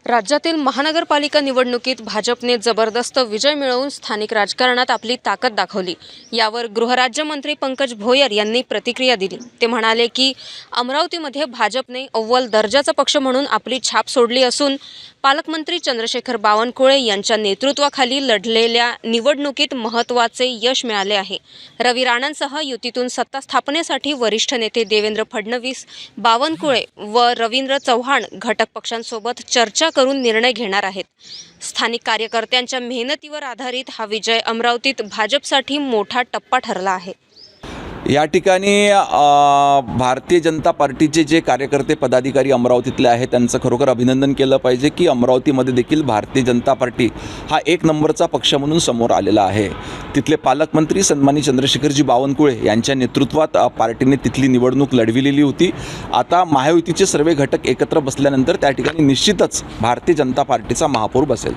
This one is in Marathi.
राज्यातील महानगरपालिका निवडणुकीत भाजपने जबरदस्त विजय मिळवून स्थानिक राजकारणात आपली ताकद दाखवली। यावर गृहराज्यमंत्री पंकज भोयर यांनी प्रतिक्रिया दिली। ते म्हणाले की अमरावतीमध्ये भाजपने अव्वल दर्जाचा पक्ष म्हणून आपली छाप सोडली असून पालकमंत्री चंद्रशेखर बावनकुळे यांच्या नेतृत्वाखाली लढलेल्या निवडणुकीत महत्त्वाचे यश मिळाले आहे। रवी राणांसह युतीतून सत्ता स्थापनेसाठी वरिष्ठ नेते देवेंद्र फडणवीस, बावनकुळे व रवींद्र चव्हाण घटक पक्षांसोबत चर्चा करून निर्णय घेणार आहेत। स्थानिक कार्यकर्त्यांच्या मेहनतीवर आधारित हा विजय अमरावतीत भाजपसाठी मोठा टप्पा ठरला आहे। या ठिकाणी भारतीय जनता पार्टीचे जे कार्यकर्ते पदाधिकारी अमरावतीतले आहेत त्यांचं खरोखर अभिनंदन केलं पाहिजे की अमरावतीमध्ये देखील भारतीय जनता पार्टी हा एक नंबरचा पक्ष म्हणून समोर आलेला आहे। तिथले पालकमंत्री सन्माननीय चंद्रशेखरजी बावनकुळे यांच्या नेतृत्वात पार्टीने तिथली निवडणूक लढविलेली होती। आता महायुतीचे सर्व घटक एकत्र बसल्यानंतर त्या ठिकाणी निश्चितच भारतीय जनता पार्टीचा महापौर बसेल।